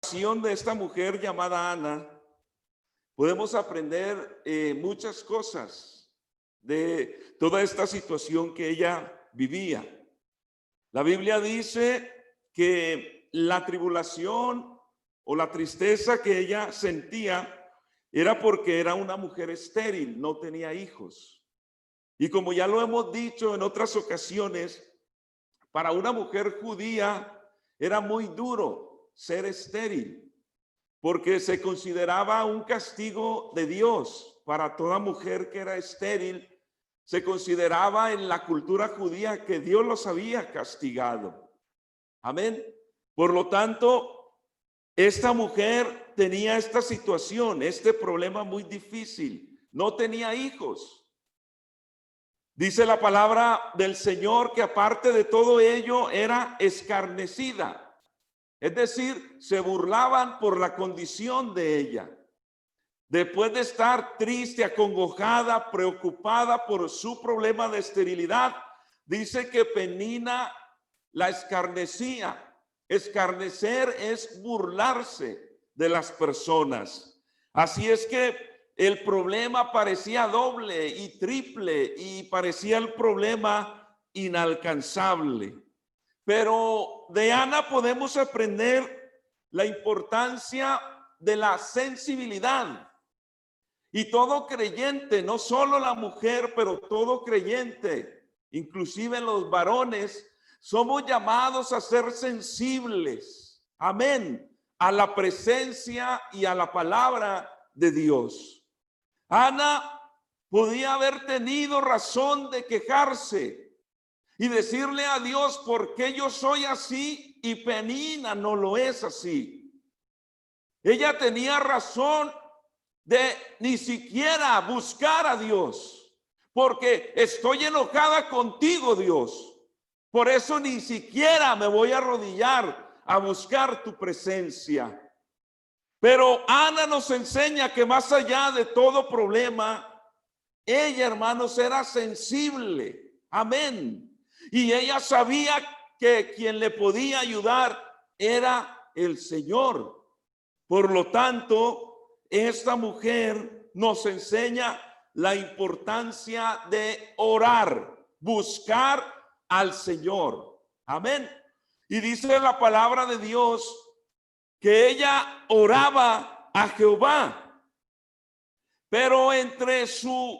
De esta mujer llamada Ana, podemos aprender muchas cosas de toda esta situación que ella vivía. La Biblia dice que la tribulación o la tristeza que ella sentía era porque era una mujer estéril, no tenía hijos. Y como ya lo hemos dicho en otras ocasiones, para una mujer judía era muy duro ser estéril, porque se consideraba un castigo de Dios para toda mujer que era estéril. Se consideraba en la cultura judía que Dios los había castigado. Amén. Por lo tanto, esta mujer tenía esta situación, este problema muy difícil. No tenía hijos. Dice la palabra del Señor que aparte de todo ello era escarnecida. Es decir, se burlaban por la condición de ella. Después de estar triste, acongojada, preocupada por su problema de esterilidad, dice que Penina la escarnecía. Escarnecer es burlarse de las personas. Así es que el problema parecía doble y triple y parecía el problema inalcanzable. Pero de Ana podemos aprender la importancia de la sensibilidad. Y todo creyente, no solo la mujer, pero todo creyente, inclusive los varones, somos llamados a ser sensibles. Amén. A la presencia y a la palabra de Dios. Ana podía haber tenido razón de quejarse y decirle a Dios, ¿por qué yo soy así y Penina no lo es así? Ella tenía razón de ni siquiera buscar a Dios, porque estoy enojada contigo, Dios. Por eso ni siquiera me voy a arrodillar a buscar tu presencia. Pero Ana nos enseña que más allá de todo problema, ella, hermanos, era sensible. Amén. Y ella sabía que quien le podía ayudar era el Señor. Por lo tanto, esta mujer nos enseña la importancia de orar, buscar al Señor. Amén. Y dice la palabra de Dios que ella oraba a Jehová, pero entre su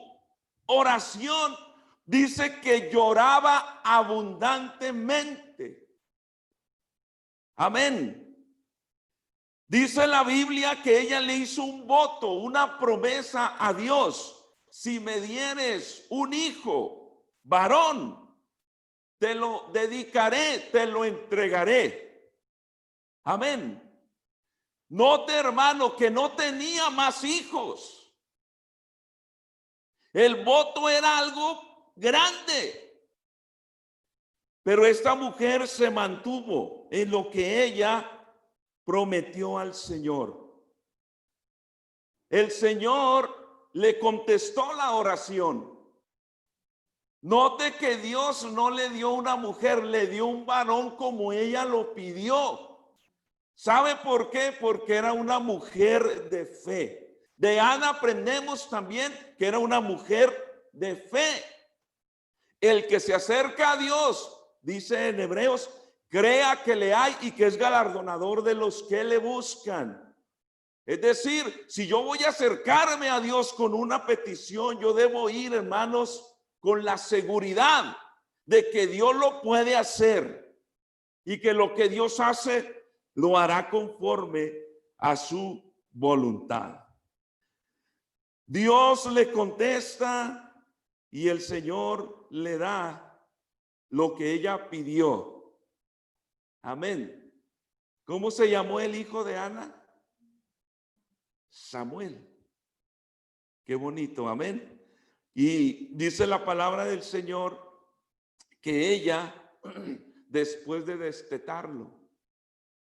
oración dice que lloraba abundantemente. Amén. Dice la Biblia que ella le hizo un voto, una promesa a Dios. Si me dieres un hijo varón, te lo dedicaré, te lo entregaré. Amén. Note, hermano, que no tenía más hijos. El voto era algo grande. Pero esta mujer se mantuvo en lo que ella prometió al Señor. El Señor le contestó la oración. Note que Dios no le dio una mujer, le dio un varón como ella lo pidió. ¿Sabe por qué? Porque era una mujer de fe. De Ana aprendemos también que era una mujer de fe. El que se acerca a Dios, dice en Hebreos, crea que le hay y que es galardonador de los que le buscan. Es decir, si yo voy a acercarme a Dios con una petición, yo debo ir, hermanos, con la seguridad de que Dios lo puede hacer y que lo que Dios hace lo hará conforme a su voluntad. Dios le contesta y el Señor le da lo que ella pidió. Amén. ¿Cómo se llamó el hijo de Ana? Samuel. Qué bonito, amén. Y dice la palabra del Señor que ella, después de destetarlo,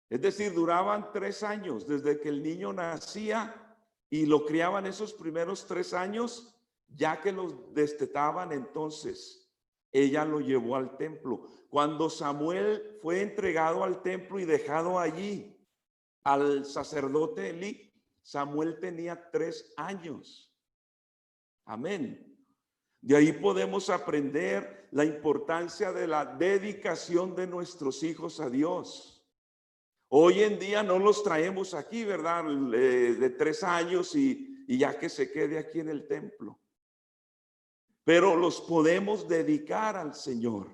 es decir, duraban 3 años desde que el niño nacía y lo criaban esos primeros 3 años, ya que los destetaban, entonces ella lo llevó al templo. Cuando Samuel fue entregado al templo y dejado allí, al sacerdote Elí, Samuel tenía 3 años. Amén. De ahí podemos aprender la importancia de la dedicación de nuestros hijos a Dios. Hoy en día no los traemos aquí, ¿verdad? De 3 años y ya que se quede aquí en el templo. Pero los podemos dedicar al Señor.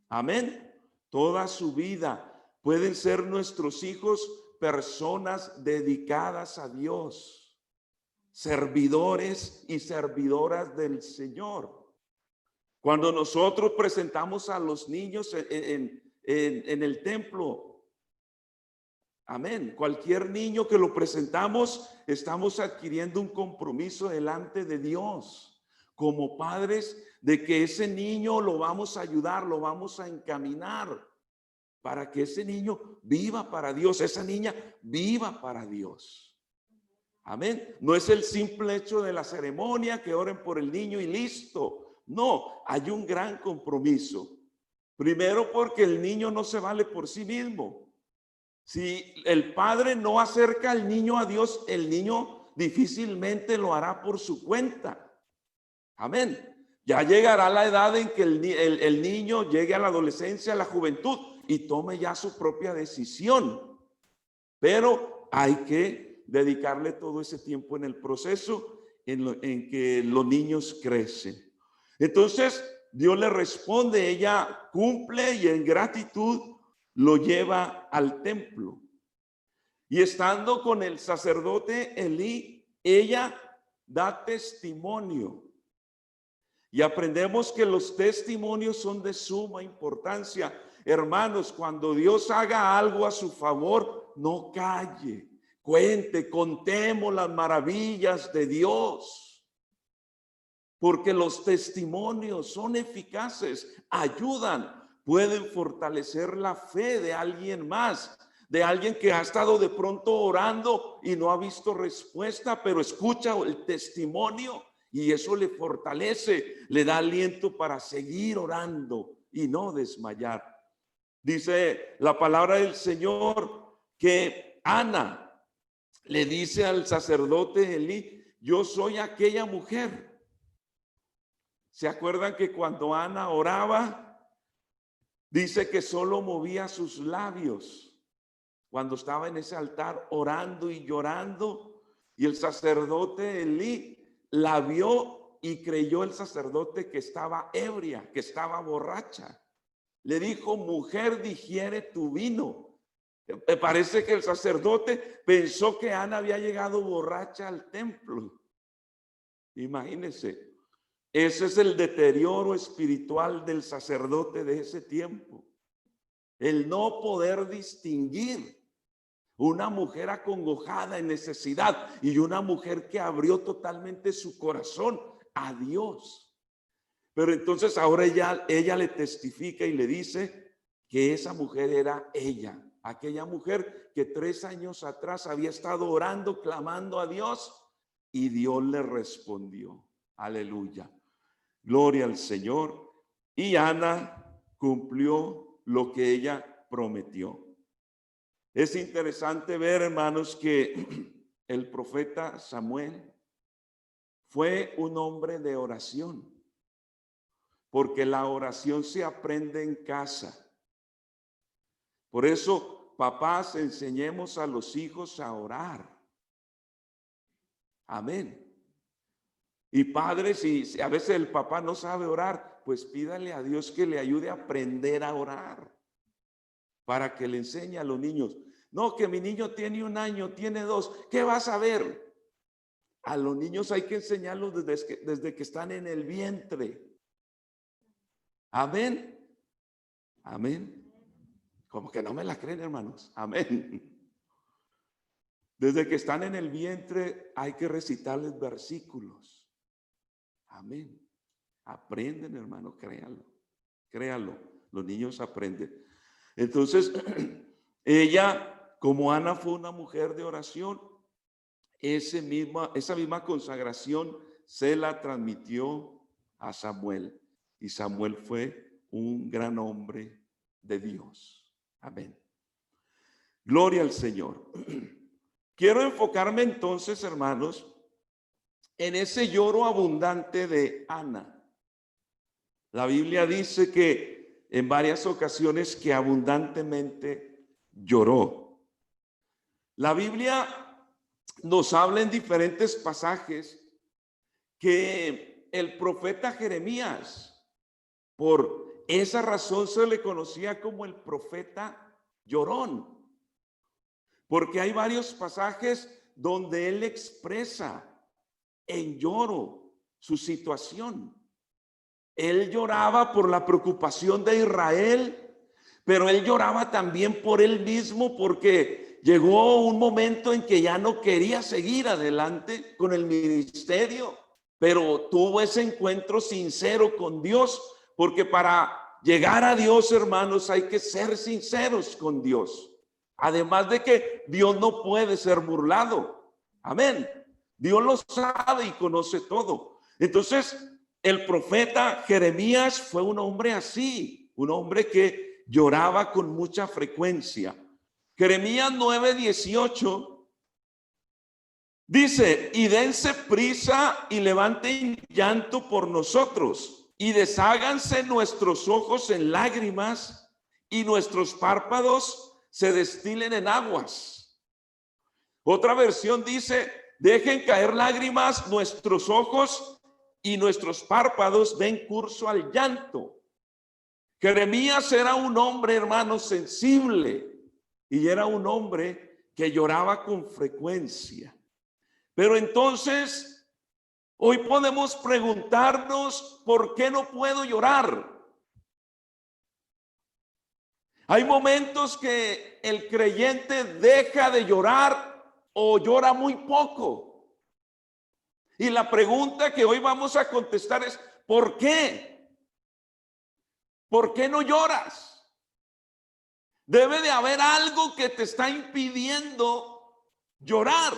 Amén. Toda su vida pueden ser nuestros hijos personas dedicadas a Dios, servidores y servidoras del Señor. Cuando nosotros presentamos a los niños en el templo, amén, cualquier niño que lo presentamos, estamos adquiriendo un compromiso delante de Dios como padres de que ese niño lo vamos a ayudar, lo vamos a encaminar para que ese niño viva para Dios, esa niña viva para Dios. Amén. No es el simple hecho de la ceremonia, que oren por el niño y listo. No, hay un gran compromiso. Primero, porque el niño no se vale por sí mismo. Si el padre no acerca al niño a Dios, el niño difícilmente lo hará por su cuenta. Amén. Ya llegará la edad en que el niño llegue a la adolescencia, a la juventud y tome ya su propia decisión. Pero hay que dedicarle todo ese tiempo en el proceso en que los niños crecen. Entonces, Dios le responde, ella cumple y en gratitud lo lleva al templo. Y estando con el sacerdote Elí, ella da testimonio. Y aprendemos que los testimonios son de suma importancia. Hermanos, cuando Dios haga algo a su favor, no calle, cuente, contemos las maravillas de Dios. Porque los testimonios son eficaces, ayudan, pueden fortalecer la fe de alguien más, de alguien que ha estado de pronto orando y no ha visto respuesta, pero escucha el testimonio y eso le fortalece, le da aliento para seguir orando y no desmayar. Dice la palabra del Señor que Ana le dice al sacerdote Elí, yo soy aquella mujer. ¿Se acuerdan que cuando Ana oraba, dice que solo movía sus labios cuando estaba en ese altar orando y llorando? Y el sacerdote Elí la vio y creyó el sacerdote que estaba ebria, que estaba borracha. Le dijo, mujer, digiere tu vino. Me parece que el sacerdote pensó que Ana había llegado borracha al templo. Imagínense. Ese es el deterioro espiritual del sacerdote de ese tiempo. El no poder distinguir una mujer acongojada en necesidad y una mujer que abrió totalmente su corazón a Dios. Pero entonces ahora ella le testifica y le dice que esa mujer era ella, aquella mujer que 3 años atrás había estado orando, clamando a Dios y Dios le respondió. Aleluya. Gloria al Señor. Y Ana cumplió lo que ella prometió. Es interesante ver, hermanos, que el profeta Samuel fue un hombre de oración, porque la oración se aprende en casa. Por eso, papás, enseñemos a los hijos a orar. Amén. Y padres, si a veces el papá no sabe orar, pues pídale a Dios que le ayude a aprender a orar para que le enseñe a los niños. No, que mi niño tiene 1 año, tiene 2, ¿qué va a saber? A los niños hay que enseñarlos desde que están en el vientre. Amén. Amén. Como que no me la creen, hermanos. Amén. Desde que están en el vientre hay que recitarles versículos. Amén. Aprenden, hermano, créalo. Créalo. Los niños aprenden. Entonces, ella, como Ana fue una mujer de oración, esa misma consagración se la transmitió a Samuel. Y Samuel fue un gran hombre de Dios. Amén. Gloria al Señor. Quiero enfocarme entonces, hermanos, en ese lloro abundante de Ana. La Biblia dice que en varias ocasiones que abundantemente lloró. La Biblia nos habla en diferentes pasajes que el profeta Jeremías, por esa razón se le conocía como el profeta llorón, porque hay varios pasajes donde él expresa en lloro su situación. Él lloraba por la preocupación de Israel, pero él lloraba también por él mismo, porque llegó un momento en que ya no quería seguir adelante con el ministerio, pero tuvo ese encuentro sincero con Dios, porque para llegar a Dios, hermanos, hay que ser sinceros con Dios. Además de que Dios no puede ser burlado. Amén. Dios lo sabe y conoce todo. Entonces, el profeta Jeremías fue un hombre así, un hombre que lloraba con mucha frecuencia. Jeremías 9:18 dice: y dense prisa y levanten llanto por nosotros, y desháganse nuestros ojos en lágrimas, y nuestros párpados se destilen en aguas. Otra versión dice: dejen caer lágrimas nuestros ojos y nuestros párpados den curso al llanto. Jeremías era un hombre, hermano, sensible, y era un hombre que lloraba con frecuencia. Pero entonces, hoy podemos preguntarnos, ¿por qué no puedo llorar? Hay momentos que el creyente deja de llorar o llora muy poco. Y la pregunta que hoy vamos a contestar es: ¿por qué? ¿Por qué no lloras? Debe de haber algo que te está impidiendo llorar.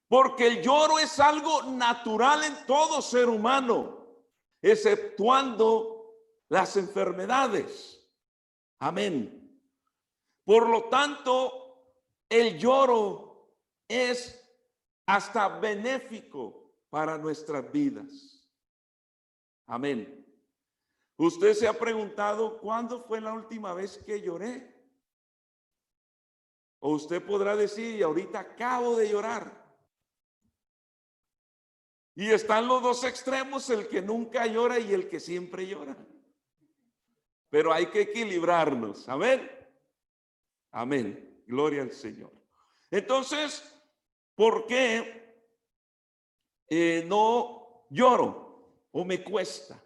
Porque el lloro es algo natural en todo ser humano, exceptuando las enfermedades. Amén. Por lo tanto, el lloro es hasta benéfico para nuestras vidas. Amén. ¿Usted se ha preguntado cuándo fue la última vez que lloré? O usted podrá decir: y ahorita acabo de llorar. Y están los dos extremos, el que nunca llora y el que siempre llora. Pero hay que equilibrarnos. Amén. Amén. Gloria al Señor. Entonces, ¿por qué no lloro o me cuesta?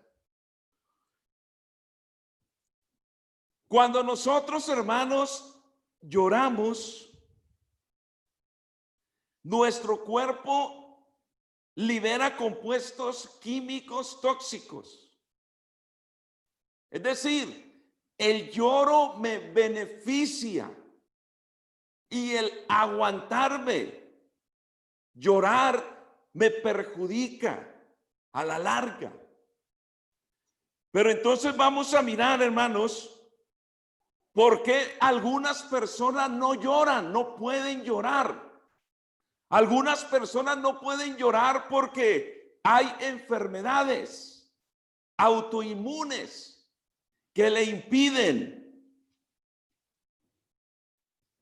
Cuando nosotros, hermanos, lloramos, nuestro cuerpo libera compuestos químicos tóxicos. Es decir, el lloro me beneficia y el aguantarme, llorar, me perjudica a la larga. Pero entonces vamos a mirar, hermanos, ¿por qué algunas personas no lloran, no pueden llorar? Algunas personas no pueden llorar porque hay enfermedades autoinmunes que le impiden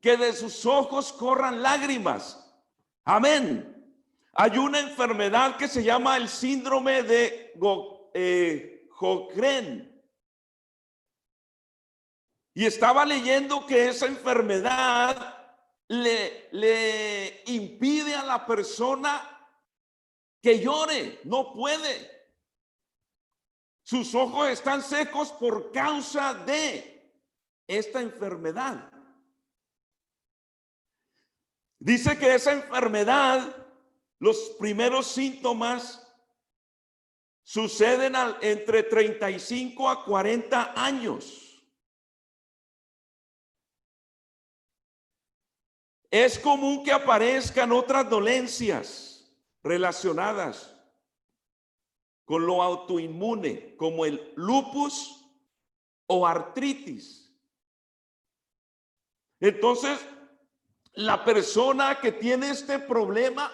que de sus ojos corran lágrimas. Amén. Hay una enfermedad que se llama el síndrome de Sjögren. Y estaba leyendo que esa enfermedad le impide a la persona que llore, no puede. Sus ojos están secos por causa de esta enfermedad. Dice que esa enfermedad, los primeros síntomas suceden entre 35 a 40 años. Es común que aparezcan otras dolencias relacionadas con lo autoinmune, como el lupus o artritis. Entonces, la persona que tiene este problema,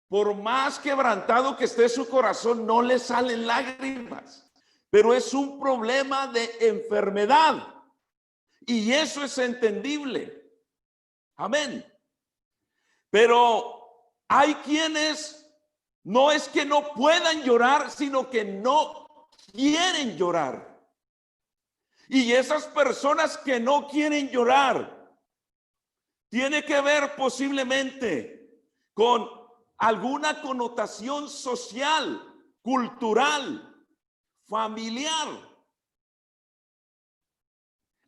por más quebrantado que esté su corazón, no le salen lágrimas, pero es un problema de enfermedad y eso es entendible. Amén. Pero hay quienes no es que no puedan llorar, sino que no quieren llorar. Y esas personas que no quieren llorar, tiene que ver posiblemente con alguna connotación social, cultural, familiar,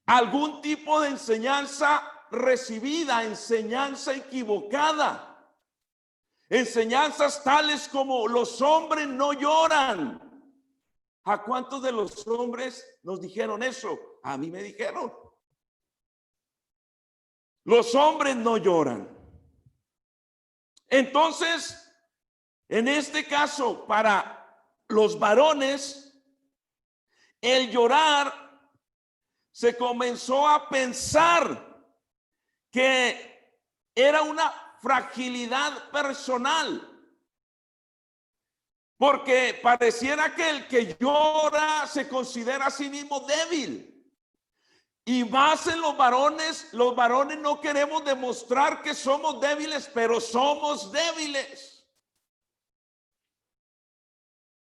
algún tipo de enseñanza recibida, enseñanza equivocada. Enseñanzas tales como los hombres no lloran. ¿A cuántos de los hombres nos dijeron eso? A mí me dijeron. Los hombres no lloran. Entonces, en este caso, para los varones, el llorar se comenzó a pensar que era una fragilidad personal. Porque pareciera que el que llora se considera a sí mismo débil. Y más en los varones no queremos demostrar que somos débiles, pero somos débiles.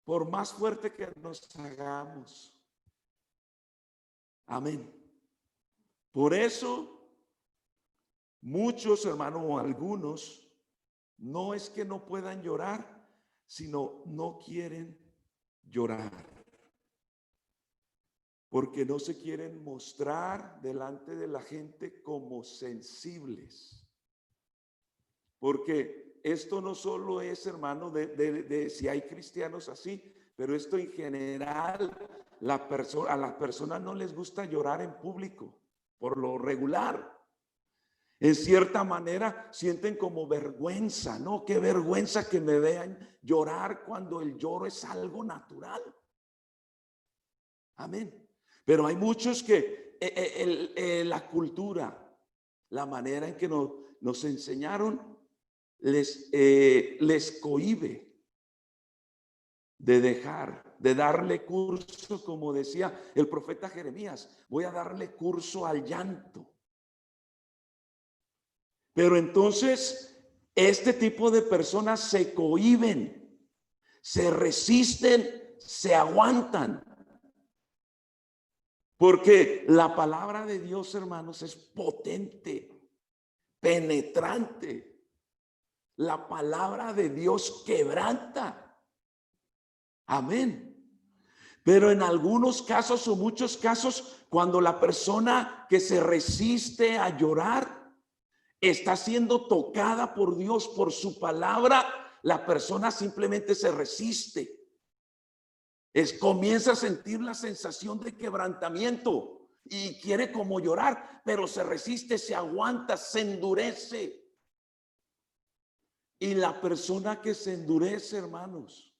Por más fuerte que nos hagamos. Amén. Por eso, muchos hermanos o algunos, no es que no puedan llorar, sino no quieren llorar. Porque no se quieren mostrar delante de la gente como sensibles. Porque esto no solo es, hermano, de si hay cristianos así, pero esto en general, a las personas no les gusta llorar en público, por lo regular. En cierta manera sienten como vergüenza, ¿no? Qué vergüenza que me vean llorar cuando el lloro es algo natural. Amén. Pero hay muchos que la cultura, la manera en que nos enseñaron, les cohíbe de darle curso, como decía el profeta Jeremías, voy a darle curso al llanto. Pero entonces, este tipo de personas se cohíben, se resisten, se aguantan. Porque la palabra de Dios, hermanos, es potente, penetrante. La palabra de Dios quebranta. Amén. Pero en algunos casos o muchos casos, cuando la persona que se resiste a llorar está siendo tocada por Dios, por su palabra, la persona simplemente se resiste. Comienza a sentir la sensación de quebrantamiento y quiere como llorar, pero se resiste, se aguanta, se endurece. Y la persona que se endurece, hermanos,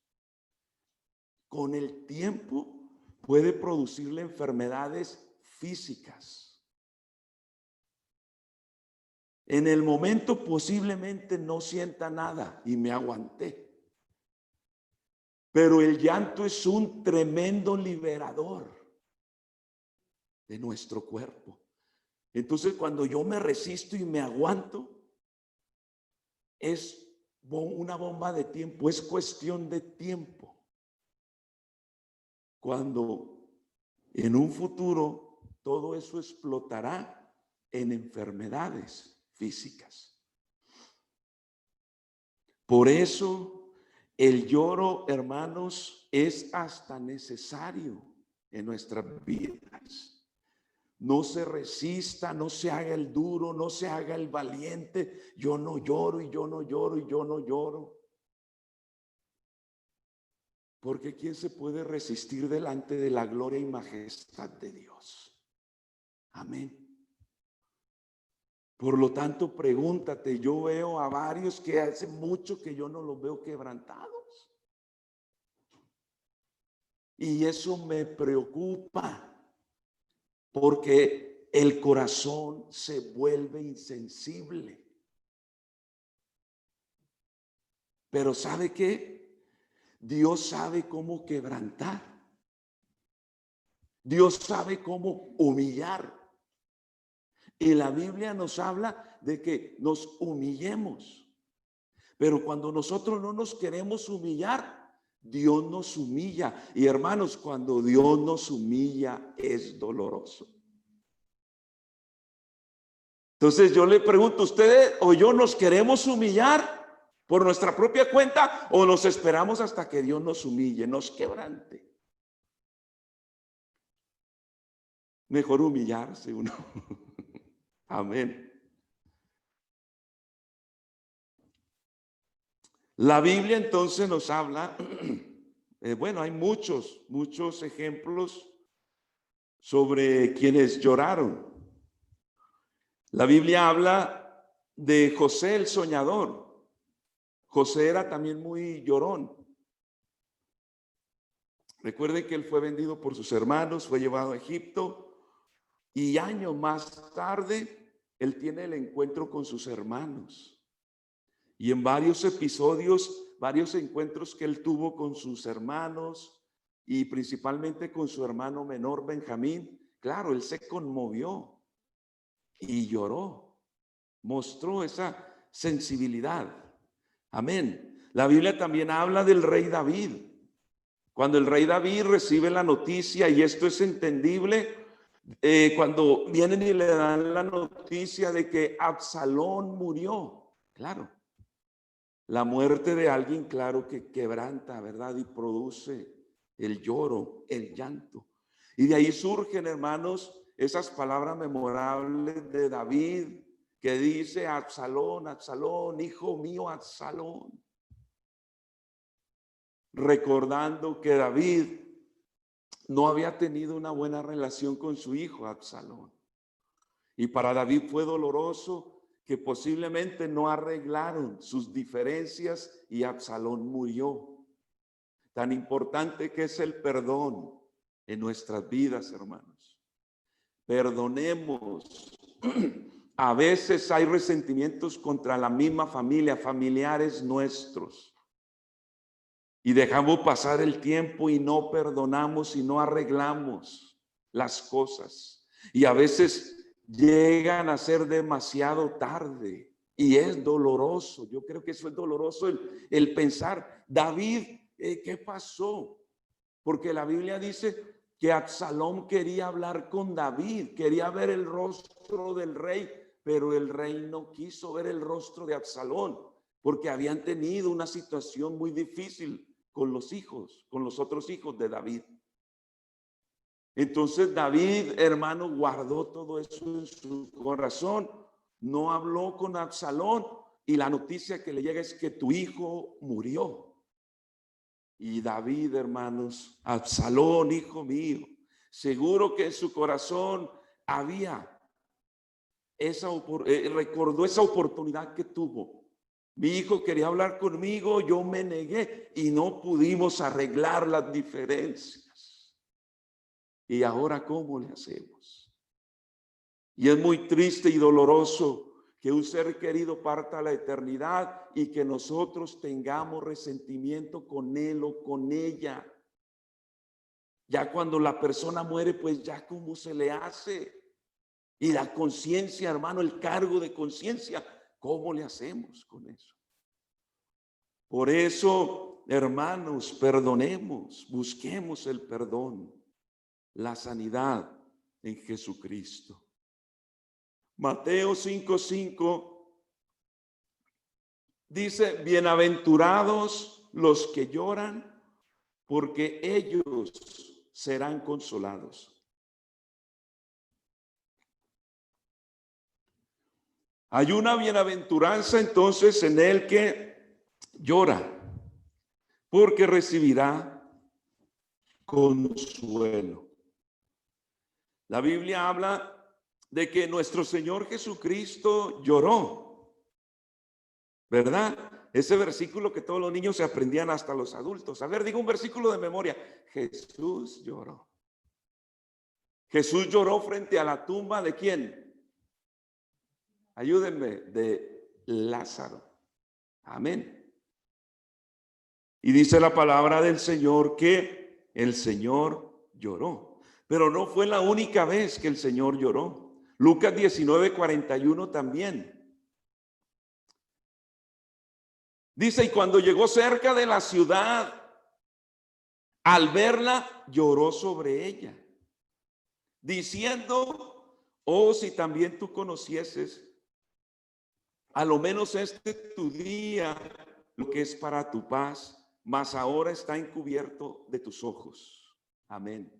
con el tiempo puede producirle enfermedades físicas. En el momento posiblemente no sienta nada y me aguanté. Pero el llanto es un tremendo liberador de nuestro cuerpo. Entonces, cuando yo me resisto y me aguanto, es una bomba de tiempo, es cuestión de tiempo. Cuando en un futuro todo eso explotará en enfermedades físicas. Por eso el lloro, hermanos, es hasta necesario en nuestras vidas. No se resista, no se haga el duro, no se haga el valiente. Yo no lloro y yo no lloro y yo no lloro. Porque ¿quién se puede resistir delante de la gloria y majestad de Dios? Amén. Por lo tanto, pregúntate, yo veo a varios que hace mucho que yo no los veo quebrantados. Y eso me preocupa, porque el corazón se vuelve insensible. Pero ¿sabe qué? Dios sabe cómo quebrantar. Dios sabe cómo humillar. Y la Biblia nos habla de que nos humillemos. Pero cuando nosotros no nos queremos humillar, Dios nos humilla. Y hermanos, cuando Dios nos humilla es doloroso. Entonces yo le pregunto, ¿ustedes o yo nos queremos humillar por nuestra propia cuenta o nos esperamos hasta que Dios nos humille, nos quebrante? Mejor humillarse uno. Amén. La Biblia entonces nos habla, bueno, hay muchos ejemplos sobre quienes lloraron. La Biblia habla de José el soñador. José era también muy llorón. Recuerden que él fue vendido por sus hermanos, fue llevado a Egipto y años más tarde él tiene el encuentro con sus hermanos. Y en varios episodios, varios encuentros que él tuvo con sus hermanos y principalmente con su hermano menor Benjamín, claro, él se conmovió y lloró, mostró esa sensibilidad. Amén. La Biblia también habla del rey David. Cuando el rey David recibe la noticia, y esto es entendible, cuando vienen y le dan la noticia de que Absalón murió, claro, la muerte de alguien, claro que quebranta, ¿verdad? Y produce el lloro, el llanto. Y de ahí surgen, hermanos, esas palabras memorables de David que dice: Absalón, Absalón, hijo mío, Absalón. Recordando que David no había tenido una buena relación con su hijo Absalón. Y para David fue doloroso que posiblemente no arreglaron sus diferencias y Absalón murió. Tan importante que es el perdón en nuestras vidas, hermanos. Perdonemos. A veces hay resentimientos contra la misma familia, familiares nuestros. Y dejamos pasar el tiempo y no perdonamos y no arreglamos las cosas. Y a veces llegan a ser demasiado tarde y es doloroso. Yo creo que eso es doloroso el pensar, David, ¿qué pasó? Porque la Biblia dice que Absalón quería hablar con David, quería ver el rostro del rey, pero el rey no quiso ver el rostro de Absalón porque habían tenido una situación muy difícil con los hijos, con los otros hijos de David. Entonces David, hermano, guardó todo eso en su corazón, no habló con Absalón y la noticia que le llega es que tu hijo murió. Y David, hermanos, Absalón, hijo mío, seguro que en su corazón había recordó esa oportunidad que tuvo. Mi hijo quería hablar conmigo, yo me negué y no pudimos arreglar las diferencias. Y ahora, ¿cómo le hacemos? Y es muy triste y doloroso que un ser querido parta a la eternidad y que nosotros tengamos resentimiento con él o con ella. Ya cuando la persona muere, pues ya cómo se le hace. Y la conciencia, hermano, el cargo de conciencia, ¿cómo le hacemos con eso? Por eso, hermanos, perdonemos, busquemos el perdón, la sanidad en Jesucristo. Mateo 5:5 dice: bienaventurados los que lloran, porque ellos serán consolados. Hay una bienaventuranza entonces en el que llora, porque recibirá consuelo. La Biblia habla de que nuestro Señor Jesucristo lloró, ¿verdad? Ese versículo que todos los niños se aprendían, hasta los adultos. A ver, digo un versículo de memoria. Jesús lloró. Jesús lloró frente a la tumba ¿de quién? Ayúdenme, de Lázaro. Amén. Y dice la palabra del Señor que el Señor lloró. Pero no fue la única vez que el Señor lloró. Lucas 19:41 también. Dice, y cuando llegó cerca de la ciudad, al verla, lloró sobre ella, diciendo, oh, si también tú conocieses, a lo menos este tu día, lo que es para tu paz, mas ahora está encubierto de tus ojos. Amén.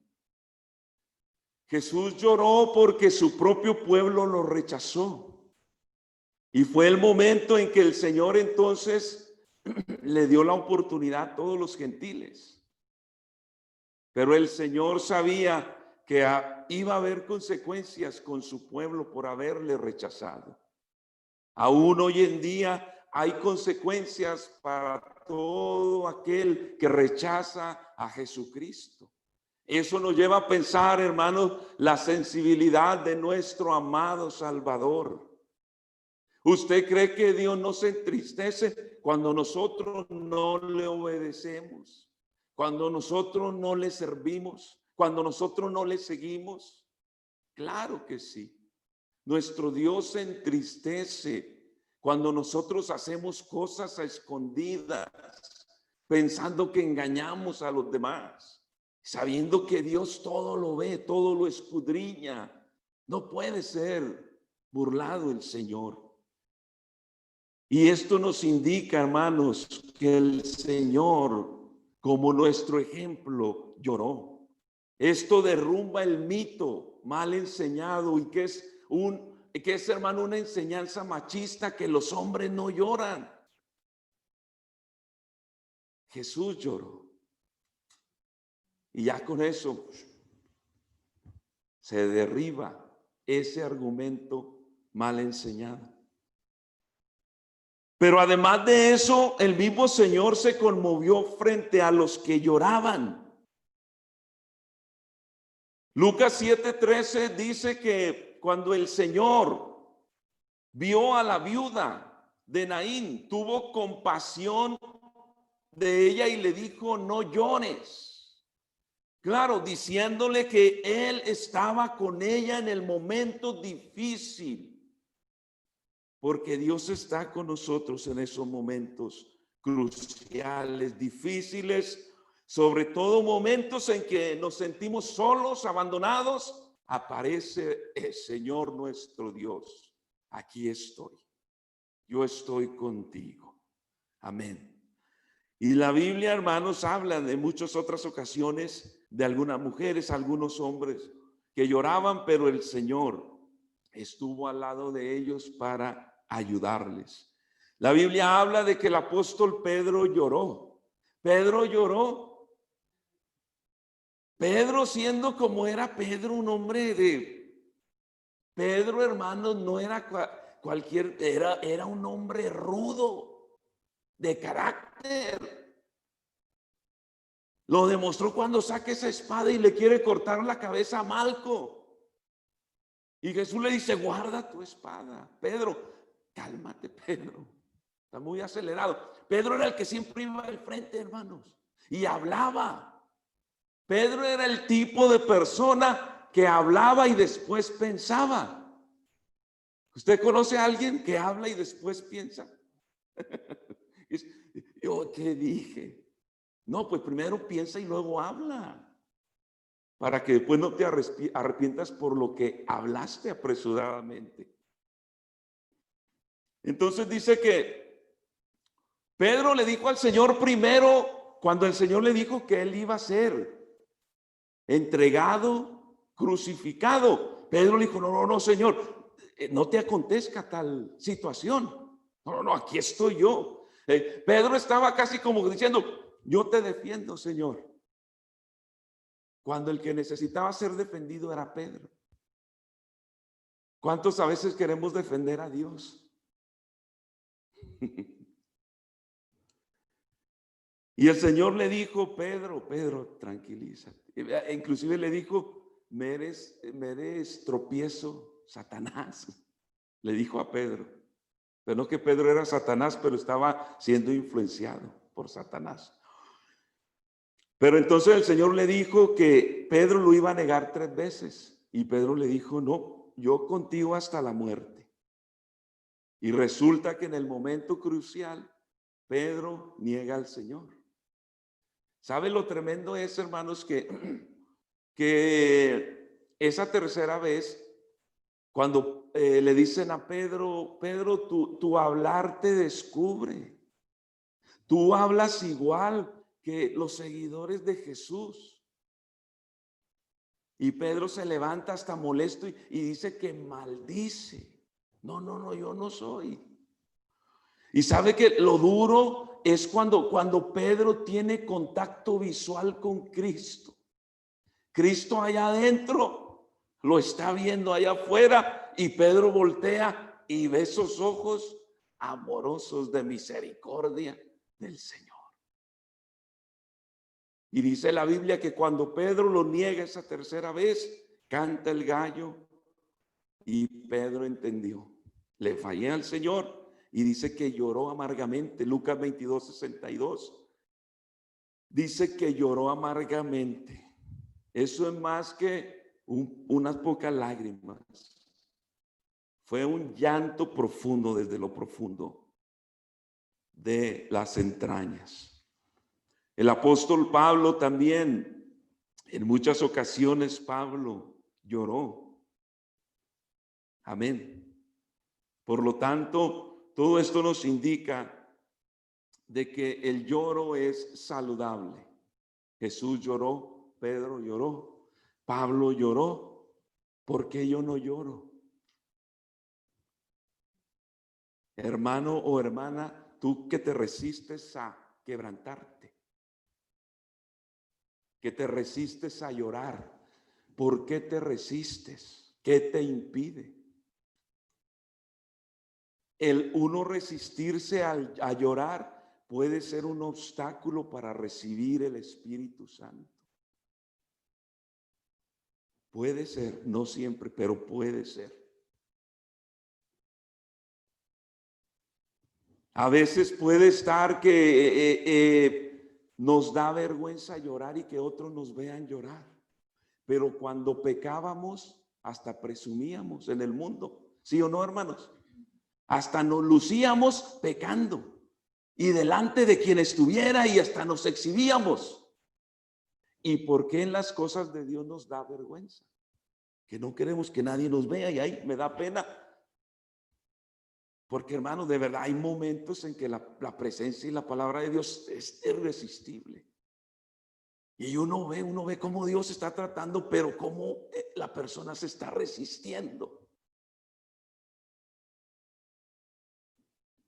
Jesús lloró porque su propio pueblo lo rechazó. Y fue el momento en que el Señor entonces le dio la oportunidad a todos los gentiles. Pero el Señor sabía que iba a haber consecuencias con su pueblo por haberle rechazado. Aún hoy en día hay consecuencias para todo aquel que rechaza a Jesucristo. Eso nos lleva a pensar, hermanos, la sensibilidad de nuestro amado Salvador. ¿Usted cree que Dios no se entristece cuando nosotros no le obedecemos? Cuando nosotros no le servimos, cuando nosotros no le seguimos. Claro que sí. Nuestro Dios se entristece cuando nosotros hacemos cosas a escondidas, pensando que engañamos a los demás, sabiendo que Dios todo lo ve, todo lo escudriña. No puede ser burlado el Señor. Y esto nos indica, hermanos, que el Señor, como nuestro ejemplo, lloró. Esto derrumba el mito mal enseñado y que es, hermano, una enseñanza machista que los hombres no lloran. Jesús lloró. Y ya con eso se derriba ese argumento mal enseñado. Pero además de eso, el mismo Señor se conmovió frente a los que lloraban. Lucas 7:13 dice que cuando el Señor vio a la viuda de Naín, tuvo compasión de ella y le dijo, no llores. Claro, diciéndole que Él estaba con ella en el momento difícil. Porque Dios está con nosotros en esos momentos cruciales, difíciles, sobre todo momentos en que nos sentimos solos, abandonados. Aparece el Señor nuestro Dios. Aquí estoy. Yo estoy contigo. Amén. Y la Biblia, hermanos, habla de muchas otras ocasiones de algunas mujeres, algunos hombres que lloraban, pero el Señor estuvo al lado de ellos para ayudarles. La Biblia habla de que el apóstol Pedro lloró. Pedro lloró. Pedro, siendo como era Pedro, un hombre de... Pedro, hermanos, no era cualquier... Era un hombre rudo, de carácter. Lo demostró cuando saca esa espada y le quiere cortar la cabeza a Malco. Y Jesús le dice, guarda tu espada. Pedro, cálmate, Pedro. Está muy acelerado. Pedro era el que siempre iba al frente, hermanos. Y hablaba. Pedro era el tipo de persona que hablaba y después pensaba. ¿Usted conoce a alguien que habla y después piensa? ¿Yo qué dije? No, pues primero piensa y luego habla. Para que después no te arrepientas por lo que hablaste apresuradamente. Entonces dice que Pedro le dijo al Señor primero, cuando el Señor le dijo que él iba a ser entregado, crucificado. Pedro le dijo, no, Señor, no te acontezca tal situación. No, aquí estoy yo. Pedro estaba casi como diciendo, yo te defiendo, Señor. Cuando el que necesitaba ser defendido era Pedro. ¿Cuántos a veces queremos defender a Dios? Y el Señor le dijo, Pedro, tranquilízate. Inclusive le dijo, me eres tropiezo, Satanás, le dijo a Pedro. Pero no que Pedro era Satanás, pero estaba siendo influenciado por Satanás. Pero entonces el Señor le dijo que Pedro lo iba a negar 3 veces. Y Pedro le dijo, no, yo contigo hasta la muerte. Y resulta que en el momento crucial, Pedro niega al Señor. ¿Sabe lo tremendo es, hermanos, que esa tercera vez, cuando le dicen a Pedro, Pedro, tu hablar te descubre. Tú hablas igual que los seguidores de Jesús. Y Pedro se levanta hasta molesto y dice que maldice. No, yo no soy. Y sabe que lo duro es cuando Pedro tiene contacto visual con Cristo. Cristo allá adentro lo está viendo allá afuera y Pedro voltea y ve esos ojos amorosos de misericordia del Señor. Y dice la Biblia que cuando Pedro lo niega esa tercera vez, canta el gallo y Pedro entendió. Le fallé al Señor y dice que lloró amargamente. Lucas 22:62. Dice que lloró amargamente. Eso es más que unas pocas lágrimas. Fue un llanto profundo desde lo profundo de las entrañas. El apóstol Pablo también, en muchas ocasiones Pablo lloró. Amén. Por lo tanto, todo esto nos indica de que el lloro es saludable. Jesús lloró, Pedro lloró, Pablo lloró. ¿Por qué yo no lloro? Hermano o hermana, tú que te resistes a quebrantarte, que te resistes a llorar, ¿por qué te resistes? ¿Qué te impide? El uno resistirse a llorar puede ser un obstáculo para recibir el Espíritu Santo. Puede ser, no siempre, pero puede ser. A veces puede estar que nos da vergüenza llorar y que otros nos vean llorar. Pero cuando pecábamos, hasta presumíamos en el mundo. ¿Sí o no, hermanos? Hasta nos lucíamos pecando. Y delante de quien estuviera y hasta nos exhibíamos. ¿Y por qué en las cosas de Dios nos da vergüenza? Que no queremos que nadie nos vea y ahí me da pena. Porque, hermano, de verdad hay momentos en que la presencia y la palabra de Dios es irresistible. Y uno ve cómo Dios está tratando, pero cómo la persona se está resistiendo.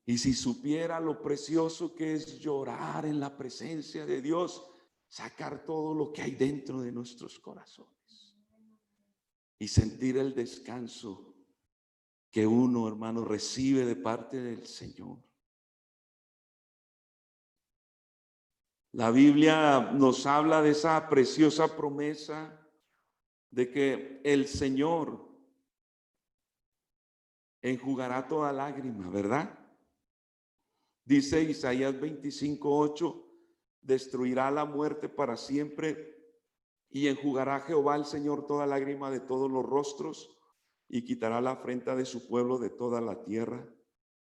Y si supiera lo precioso que es llorar en la presencia de Dios, sacar todo lo que hay dentro de nuestros corazones y sentir el descanso que uno, hermano, recibe de parte del Señor. La Biblia nos habla de esa preciosa promesa de que el Señor enjugará toda lágrima, ¿verdad? Dice Isaías 25:8, destruirá la muerte para siempre y enjugará Jehová el Señor toda lágrima de todos los rostros y quitará la afrenta de su pueblo de toda la tierra,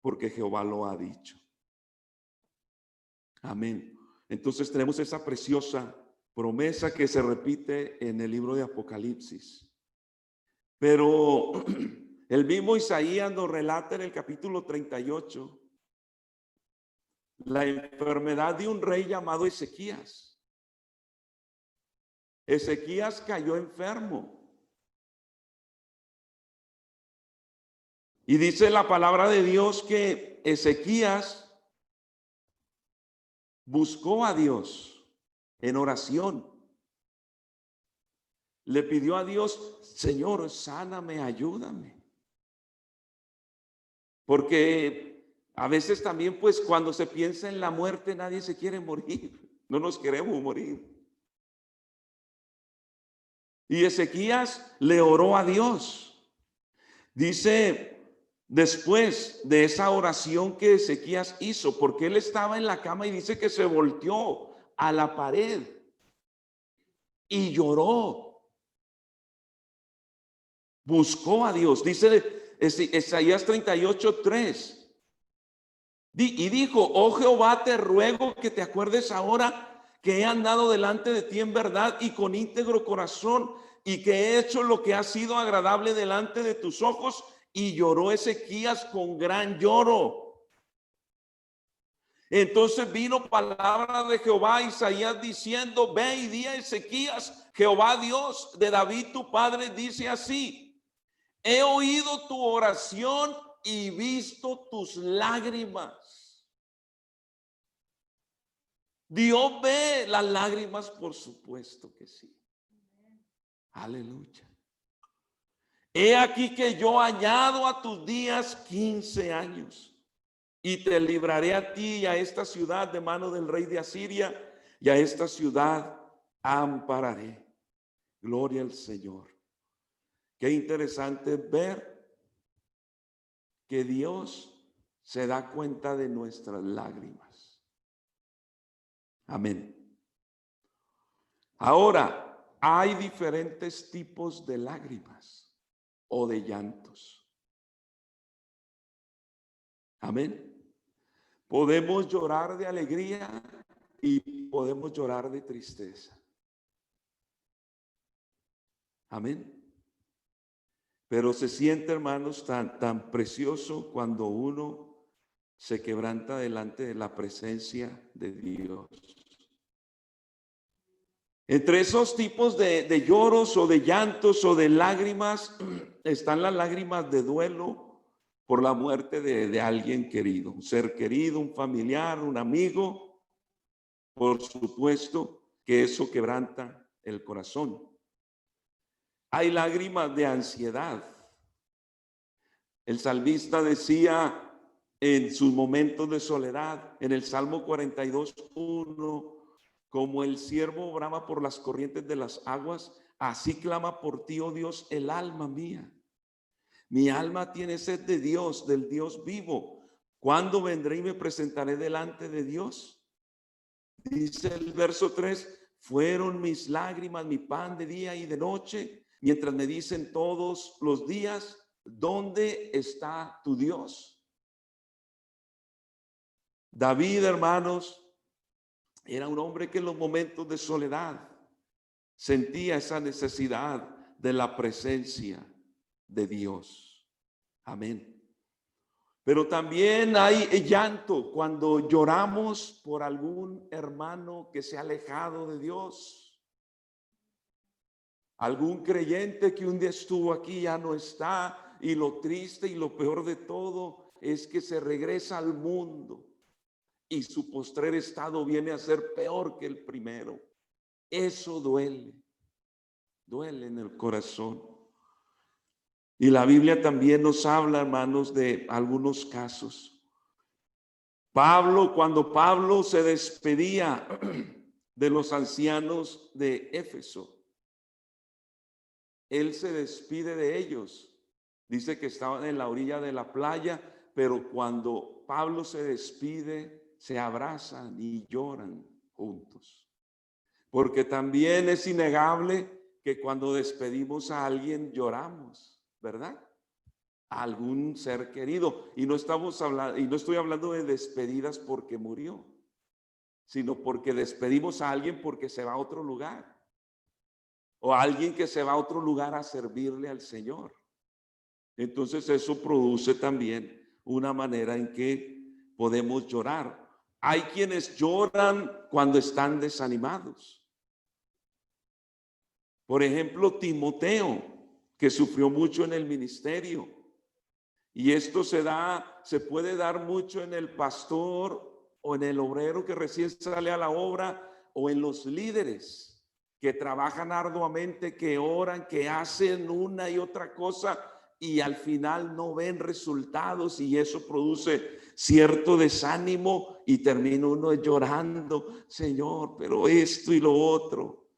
porque Jehová lo ha dicho. Amén. Entonces tenemos esa preciosa promesa que se repite en el libro de Apocalipsis. Pero el mismo Isaías nos relata en el capítulo 38 la enfermedad de un rey llamado Ezequías. Ezequías cayó enfermo. Y dice la palabra de Dios que Ezequías buscó a Dios en oración. Le pidió a Dios, Señor, sáname, ayúdame. Porque a veces también, pues, cuando se piensa en la muerte, nadie se quiere morir. No nos queremos morir. Y Ezequías le oró a Dios. Dice, después de esa oración que Ezequías hizo, porque él estaba en la cama y dice que se volteó a la pared y lloró, buscó a Dios. Dice Isaías 38:3. Y dijo, oh Jehová, te ruego que te acuerdes ahora que he andado delante de ti en verdad y con íntegro corazón, y que he hecho lo que ha sido agradable delante de tus ojos. Y lloró Ezequías con gran lloro. Entonces vino palabra de Jehová a Isaías diciendo, ve y di a Ezequías, Jehová Dios de David tu padre dice así, he oído tu oración y visto tus lágrimas. Dios ve las lágrimas, por supuesto que sí. Aleluya. He aquí que yo añado a tus días 15 años y te libraré a ti y a esta ciudad de mano del rey de Asiria, y a esta ciudad ampararé. Gloria al Señor. Qué interesante ver que Dios se da cuenta de nuestras lágrimas. Amén. Ahora, hay diferentes tipos de lágrimas o de llantos. Amén. Podemos llorar de alegría y podemos llorar de tristeza. Amén. Pero se siente, hermanos, tan precioso cuando uno se quebranta delante de la presencia de Dios. Entre esos tipos de lloros o de llantos o de lágrimas están las lágrimas de duelo por la muerte de alguien querido, un ser querido, un familiar, un amigo. Por supuesto que eso quebranta el corazón. Hay lágrimas de ansiedad. El salmista decía en sus momentos de soledad, en el Salmo 42:1, como el ciervo brama por las corrientes de las aguas, así clama por ti, oh Dios, el alma mía. Mi alma tiene sed de Dios, del Dios vivo. ¿Cuándo vendré y me presentaré delante de Dios? Dice el verso 3, fueron mis lágrimas, mi pan de día y de noche, mientras me dicen todos los días, ¿dónde está tu Dios? David, hermanos, era un hombre que en los momentos de soledad sentía esa necesidad de la presencia de Dios. Amén. Pero también hay llanto cuando lloramos por algún hermano que se ha alejado de Dios. Algún creyente que un día estuvo aquí ya no está, y lo triste y lo peor de todo es que se regresa al mundo y su postrer estado viene a ser peor que el primero. Eso duele en el corazón. Y la Biblia también nos habla, hermanos, de algunos casos. Cuando Pablo se despedía de los ancianos de Éfeso, él se despide de ellos. Dice que estaban en la orilla de la playa, pero cuando Pablo se despide, se abrazan y lloran juntos. Porque también es innegable que cuando despedimos a alguien lloramos, ¿verdad? A algún ser querido. Y no estoy hablando de despedidas porque murió, sino porque despedimos a alguien porque se va a otro lugar. O a alguien que se va a otro lugar a servirle al Señor. Entonces eso produce también una manera en que podemos llorar. Hay quienes lloran cuando están desanimados. Por ejemplo, Timoteo, que sufrió mucho en el ministerio. Y esto se puede dar mucho en el pastor o en el obrero que recién sale a la obra, o en los líderes que trabajan arduamente, que oran, que hacen una y otra cosa y al final no ven resultados, y eso produce cierto desánimo y termina uno llorando, Señor, pero esto y lo otro.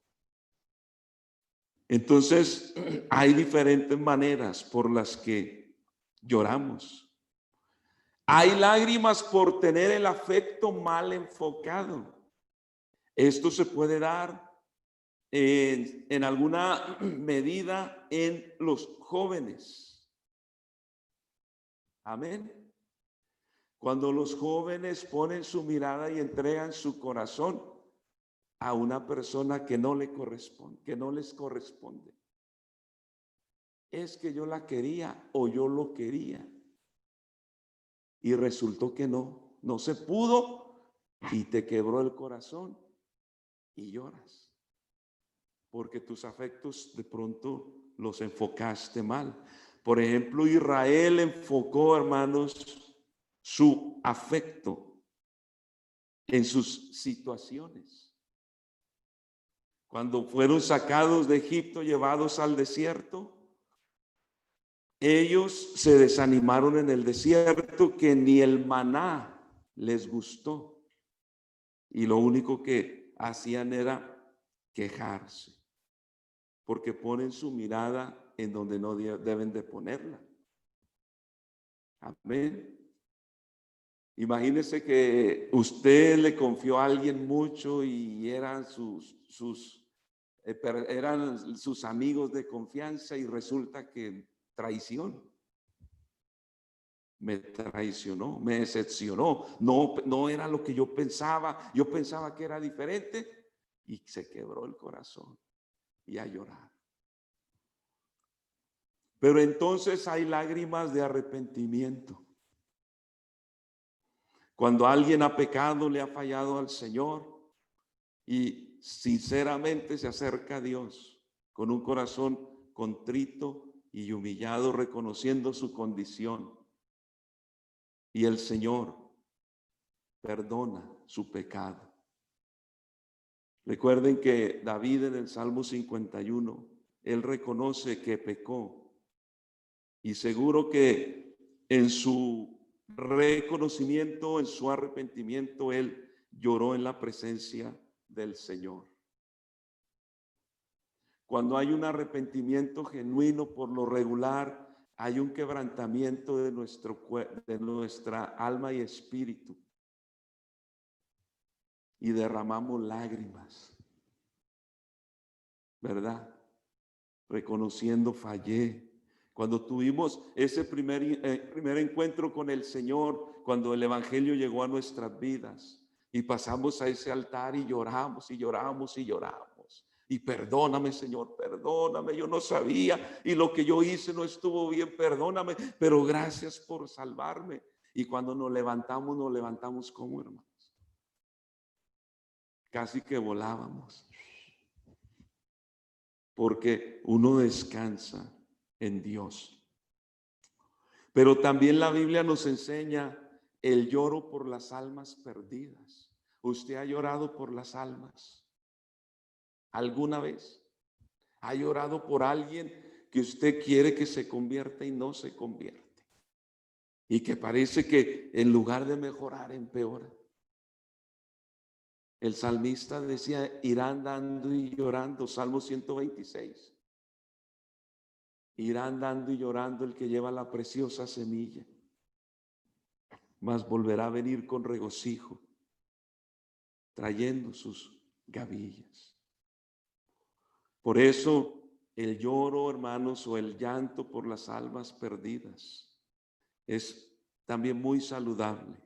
Entonces, hay diferentes maneras por las que lloramos. Hay lágrimas por tener el afecto mal enfocado. Esto se puede dar en alguna medida en los jóvenes. Amén. Cuando los jóvenes ponen su mirada y entregan su corazón a una persona que no le corresponde, que no les corresponde. Es que yo la quería o yo lo quería. Y resultó que no se pudo y te quebró el corazón y lloras. Porque tus afectos de pronto los enfocaste mal. Por ejemplo, Israel enfocó, hermanos, su afecto en sus situaciones. Cuando fueron sacados de Egipto, llevados al desierto, ellos se desanimaron en el desierto, que ni el maná les gustó. Y lo único que hacían era quejarse, porque ponen su mirada en donde no deben de ponerla. Amén. Imagínese que usted le confió a alguien mucho y eran eran sus amigos de confianza, y resulta que traición. Me traicionó, me decepcionó. No era lo que yo pensaba. Yo pensaba que era diferente y se quebró el corazón y a llorar. Pero entonces hay lágrimas de arrepentimiento. Cuando alguien ha pecado, le ha fallado al Señor y sinceramente se acerca a Dios con un corazón contrito y humillado, reconociendo su condición. Y el Señor perdona su pecado. Recuerden que David en el Salmo 51, él reconoce que pecó. Y seguro que en su reconocimiento, en su arrepentimiento, él lloró en la presencia del Señor. Cuando hay un arrepentimiento genuino, por lo regular, hay un quebrantamiento de nuestra alma y espíritu. Y derramamos lágrimas, ¿verdad? Reconociendo fallé. Cuando tuvimos ese primer encuentro con el Señor, cuando el Evangelio llegó a nuestras vidas y pasamos a ese altar y lloramos y lloramos y lloramos. Y perdóname, Señor, perdóname, yo no sabía y lo que yo hice no estuvo bien, perdóname, pero gracias por salvarme. Y cuando nos levantamos como hermanos. Casi que volábamos. Porque uno descansa en Dios. Pero también la Biblia nos enseña el lloro por las almas perdidas. ¿Usted ha llorado por las almas alguna vez? ¿Ha llorado por alguien que usted quiere que se convierta y no se convierte? Y que parece que en lugar de mejorar, empeora. El salmista decía, irán dando y llorando, Salmo 126. Irá andando y llorando el que lleva la preciosa semilla, mas volverá a venir con regocijo, trayendo sus gavillas. Por eso el lloro, hermanos, o el llanto por las almas perdidas es también muy saludable.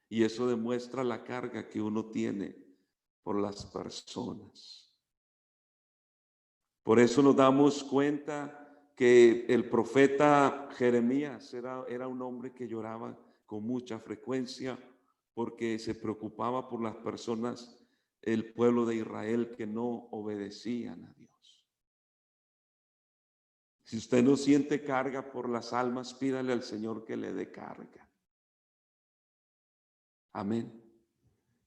Y eso demuestra la carga que uno tiene por las personas. Por eso nos damos cuenta que el profeta Jeremías era un hombre que lloraba con mucha frecuencia porque se preocupaba por las personas, el pueblo de Israel, que no obedecían a Dios. Si usted no siente carga por las almas, pídale al Señor que le dé carga. Amén.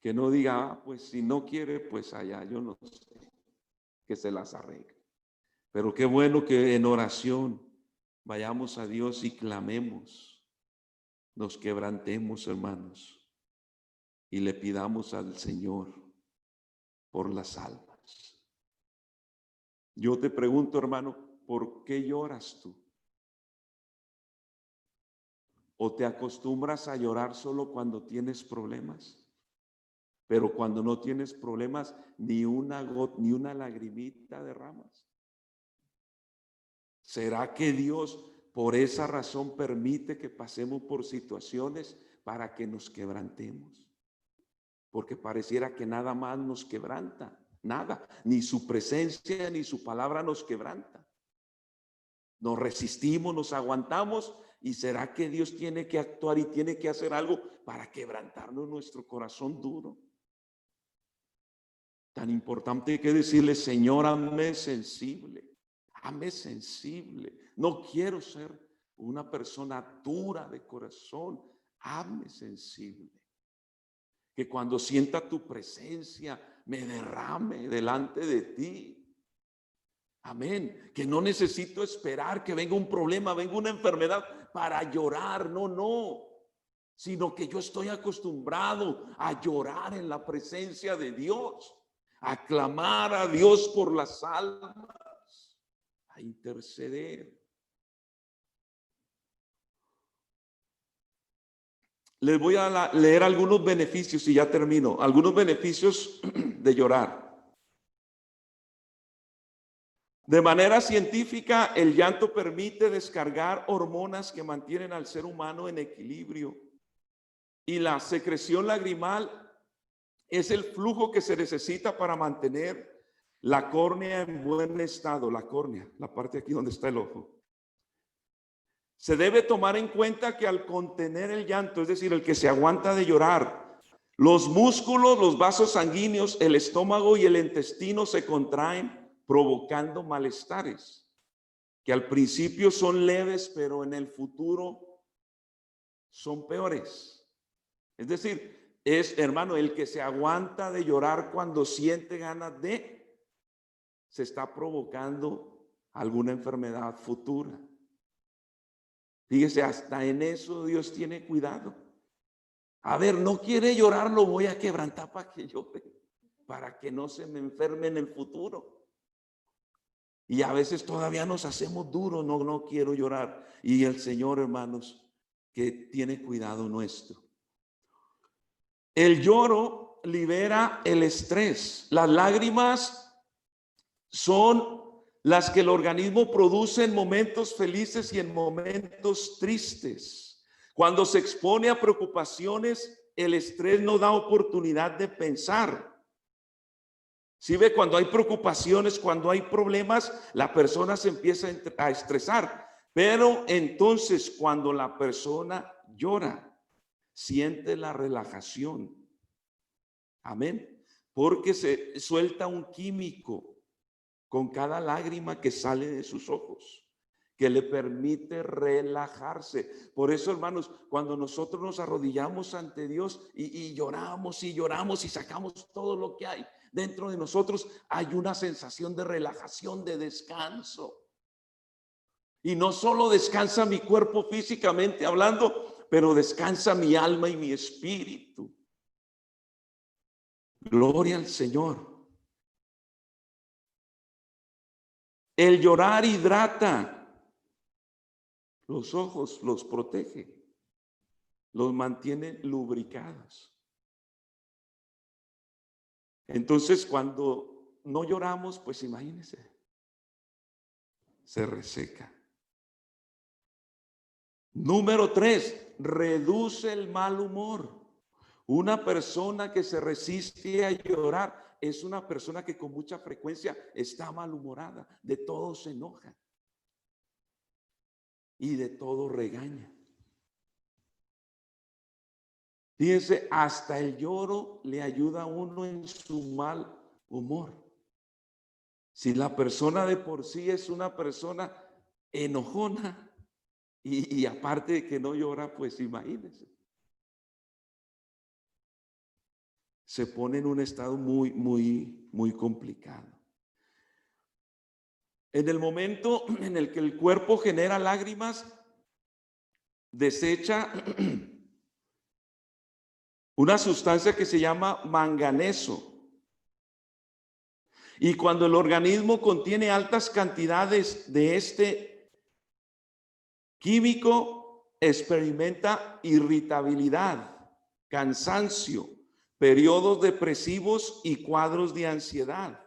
Que no diga, pues si no quiere, pues allá, yo no sé, que se las arregle. Pero qué bueno que en oración vayamos a Dios y clamemos, nos quebrantemos, hermanos, y le pidamos al Señor por las almas. Yo te pregunto, hermano, ¿por qué lloras tú? ¿O te acostumbras a llorar solo cuando tienes problemas? Pero cuando no tienes problemas, ni una lagrimita derramas. ¿Será que Dios por esa razón permite que pasemos por situaciones para que nos quebrantemos? Porque pareciera que nada más nos quebranta, nada, ni su presencia ni su palabra nos quebranta. Nos resistimos, nos aguantamos, y ¿será que Dios tiene que actuar y tiene que hacer algo para quebrantarnos nuestro corazón duro? Tan importante que decirle: Señor, hazme sensible, hazme sensible. No quiero ser una persona dura de corazón, hazme sensible. Que cuando sienta tu presencia me derrame delante de ti. Amén. Que no necesito esperar que venga un problema, venga una enfermedad para llorar. No, no. Sino que yo estoy acostumbrado a llorar en la presencia de Dios, a clamar a Dios por las almas, a interceder. Les voy a leer algunos beneficios y ya termino. Algunos beneficios de llorar. De manera científica, el llanto permite descargar hormonas que mantienen al ser humano en equilibrio. Y la secreción lagrimal es el flujo que se necesita para mantener la córnea en buen estado. La córnea, la parte aquí donde está el ojo. Se debe tomar en cuenta que al contener el llanto, es decir, el que se aguanta de llorar, los músculos, los vasos sanguíneos, el estómago y el intestino se contraen, provocando malestares que al principio son leves, pero en el futuro son peores. Es decir, hermano, el que se aguanta de llorar cuando siente ganas se está provocando alguna enfermedad futura. Fíjese, hasta en eso Dios tiene cuidado. A ver, no quiere llorar, lo voy a quebrantar para que llore, para que no se me enferme en el futuro. Y a veces todavía nos hacemos duros, no quiero llorar. Y el Señor, hermanos, que tiene cuidado nuestro. El lloro libera el estrés. Las lágrimas son las que el organismo produce en momentos felices y en momentos tristes. Cuando se expone a preocupaciones, el estrés no da oportunidad de pensar. Si ve, cuando hay preocupaciones, cuando hay problemas, la persona se empieza a estresar. Pero entonces cuando la persona llora, siente la relajación. Amén. Porque se suelta un químico con cada lágrima que sale de sus ojos, que le permite relajarse. Por eso, hermanos, cuando nosotros nos arrodillamos ante Dios y lloramos y sacamos todo lo que hay dentro de nosotros, hay una sensación de relajación, de descanso. Y no solo descansa mi cuerpo físicamente hablando, pero descansa mi alma y mi espíritu. Gloria al Señor. El llorar hidrata los ojos, los protege, los mantiene lubricados. Entonces, cuando no lloramos, pues imagínense, se reseca. Número 3, reduce el mal humor. Una persona que se resiste a llorar es una persona que con mucha frecuencia está malhumorada, de todo se enoja y de todo regaña. Fíjense, hasta el lloro le ayuda a uno en su mal humor. Si la persona de por sí es una persona enojona y aparte de que no llora, pues imagínense. Se pone en un estado muy complicado. En el momento en el que el cuerpo genera lágrimas, desecha una sustancia que se llama manganeso. Y cuando el organismo contiene altas cantidades de este químico, experimenta irritabilidad, cansancio, periodos depresivos y cuadros de ansiedad.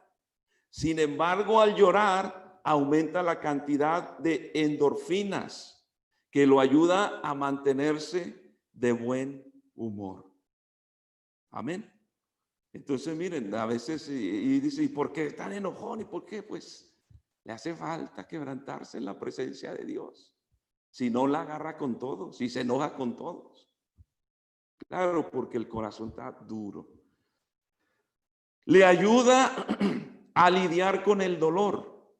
Sin embargo, al llorar, aumenta la cantidad de endorfinas que lo ayuda a mantenerse de buen humor. Amén. Entonces, miren, a veces y dice, ¿y por qué tan enojón? ¿Y por qué? Pues le hace falta quebrantarse en la presencia de Dios. Si no, la agarra con todos, si se enoja con todos. Claro, porque el corazón está duro. Le ayuda a lidiar con el dolor.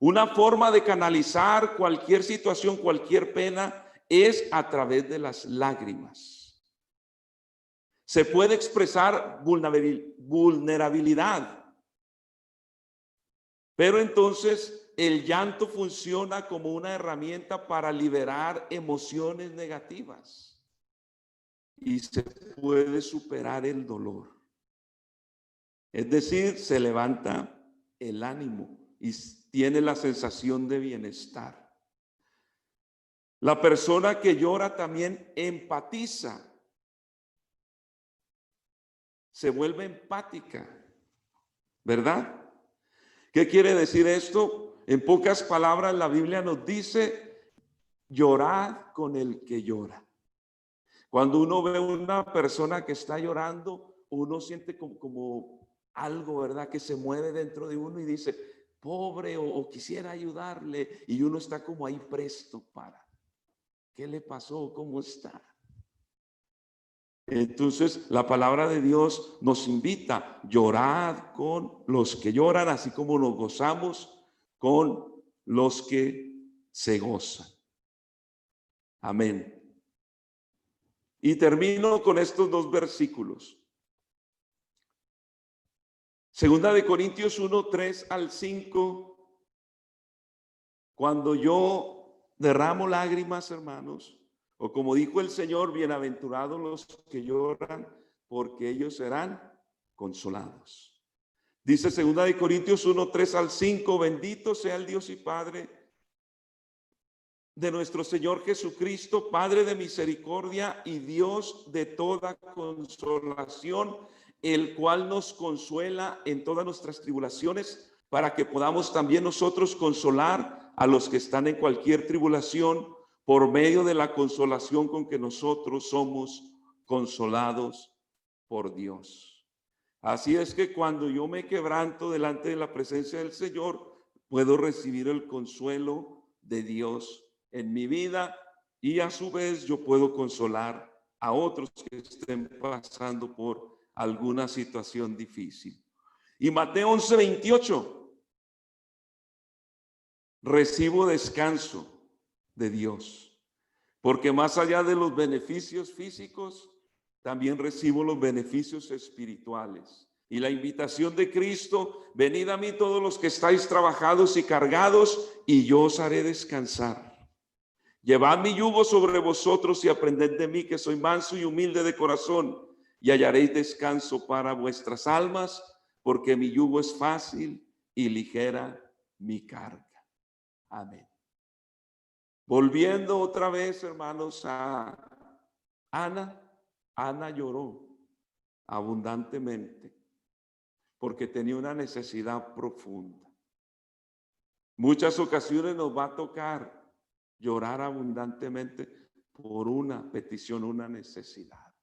Una forma de canalizar cualquier situación, cualquier pena, es a través de las lágrimas. Se puede expresar vulnerabilidad, pero entonces el llanto funciona como una herramienta para liberar emociones negativas y se puede superar el dolor. Es decir, se levanta el ánimo y tiene la sensación de bienestar. La persona que llora también empatiza. Se vuelve empática, ¿verdad? ¿Qué quiere decir esto? En pocas palabras, la Biblia nos dice, llorad con el que llora. Cuando uno ve a una persona que está llorando, uno siente como algo, ¿verdad? Que se mueve dentro de uno y dice, pobre, o quisiera ayudarle. Y uno está como ahí presto para, ¿qué le pasó? ¿Cómo está? Entonces, la palabra de Dios nos invita, llorad con los que lloran, así como nos gozamos con los que se gozan. Amén. Y termino con estos dos versículos. Segunda de Corintios 1, 3 al 5. Cuando yo derramo lágrimas, hermanos, o como dijo el Señor, bienaventurados los que lloran, porque ellos serán consolados. Dice 2 Corintios 1, 3 al 5, bendito sea el Dios y Padre de nuestro Señor Jesucristo, Padre de misericordia y Dios de toda consolación, el cual nos consuela en todas nuestras tribulaciones, para que podamos también nosotros consolar a los que están en cualquier tribulación, por medio de la consolación con que nosotros somos consolados por Dios. Así es que cuando yo me quebranto delante de la presencia del Señor, puedo recibir el consuelo de Dios en mi vida y a su vez yo puedo consolar a otros que estén pasando por alguna situación difícil. Y Mateo 11:28, recibo descanso de Dios, porque más allá de los beneficios físicos, también recibo los beneficios espirituales. Y la invitación de Cristo, venid a mí todos los que estáis trabajados y cargados, y yo os haré descansar. Llevad mi yugo sobre vosotros y aprended de mí, que soy manso y humilde de corazón, y hallaréis descanso para vuestras almas, porque mi yugo es fácil y ligera mi carga. Amén. Volviendo otra vez, hermanos, a Ana. Ana lloró abundantemente porque tenía una necesidad profunda. Muchas ocasiones nos va a tocar llorar abundantemente por una petición, una necesidad.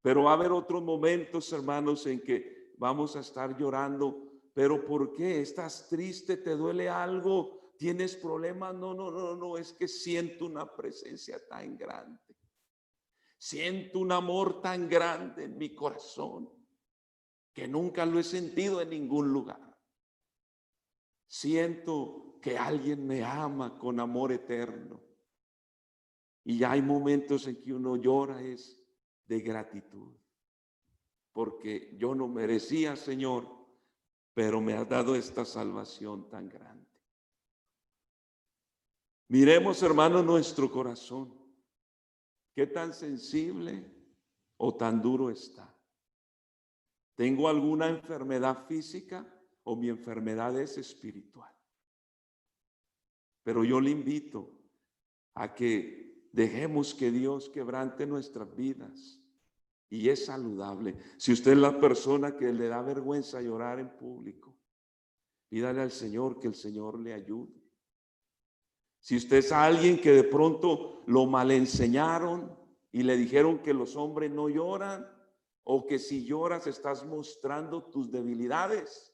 Pero va a haber otros momentos, hermanos, en que vamos a estar llorando. ¿Pero por qué? ¿Estás triste? ¿Te duele algo? ¿Tienes problemas? No, es que siento una presencia tan grande. Siento un amor tan grande en mi corazón que nunca lo he sentido en ningún lugar. Siento que alguien me ama con amor eterno. Y hay momentos en que uno llora es de gratitud. Porque yo no merecía, Señor, pero me has dado esta salvación tan grande. Miremos, hermano, nuestro corazón. ¿Qué tan sensible o tan duro está? ¿Tengo alguna enfermedad física o mi enfermedad es espiritual? Pero yo le invito a que dejemos que Dios quebrante nuestras vidas. Y es saludable. Si usted es la persona que le da vergüenza llorar en público, pídale al Señor que el Señor le ayude. Si usted es alguien que de pronto lo malenseñaron y le dijeron que los hombres no lloran, o que si lloras estás mostrando tus debilidades,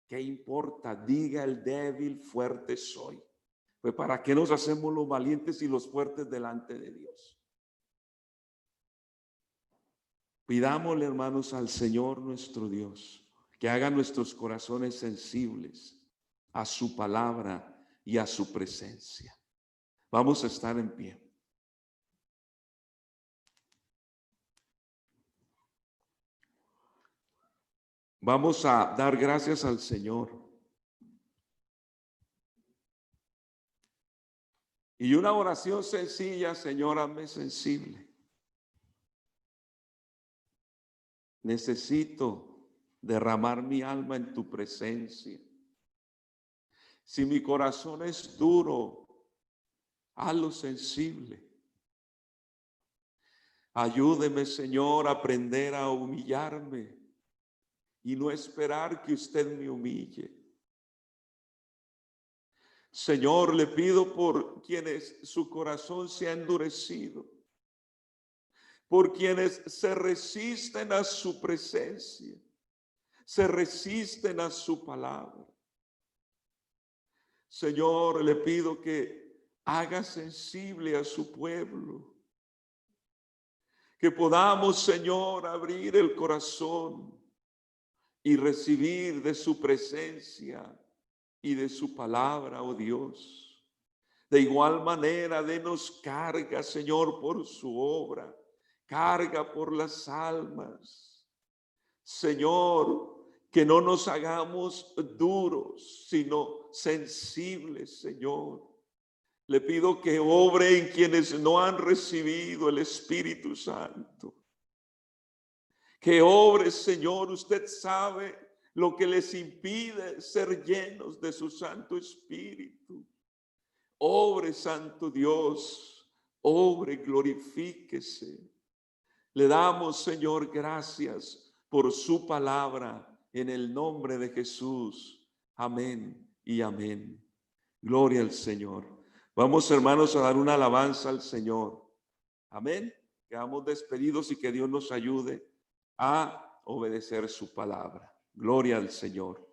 ¿qué importa? Diga el débil, fuerte soy. Pues ¿para qué nos hacemos los valientes y los fuertes delante de Dios? Pidámosle, hermanos, al Señor nuestro Dios, que haga nuestros corazones sensibles a su palabra y a su presencia. Vamos a estar en pie. Vamos a dar gracias al Señor. Y una oración sencilla: Señor, hazme sensible. Necesito derramar mi alma en tu presencia. Si mi corazón es duro, hazlo sensible. Ayúdeme, Señor, a aprender a humillarme y no esperar que usted me humille. Señor, le pido por quienes su corazón se ha endurecido, por quienes se resisten a su presencia, se resisten a su palabra. Señor, le pido que haga sensible a su pueblo, que podamos, Señor, abrir el corazón y recibir de su presencia y de su palabra, oh Dios. De igual manera, denos carga, Señor, por su obra, carga por las almas. Señor, que no nos hagamos duros, sino sensibles, Señor. Le pido que obre en quienes no han recibido el Espíritu Santo. Que obre, Señor, usted sabe lo que les impide ser llenos de su Santo Espíritu. Obre, Santo Dios, obre, glorifíquese. Le damos, Señor, gracias por su palabra en el nombre de Jesús. Amén y amén. Gloria al Señor. Vamos, hermanos, a dar una alabanza al Señor. Amén. Quedamos despedidos y que Dios nos ayude a obedecer su palabra. Gloria al Señor.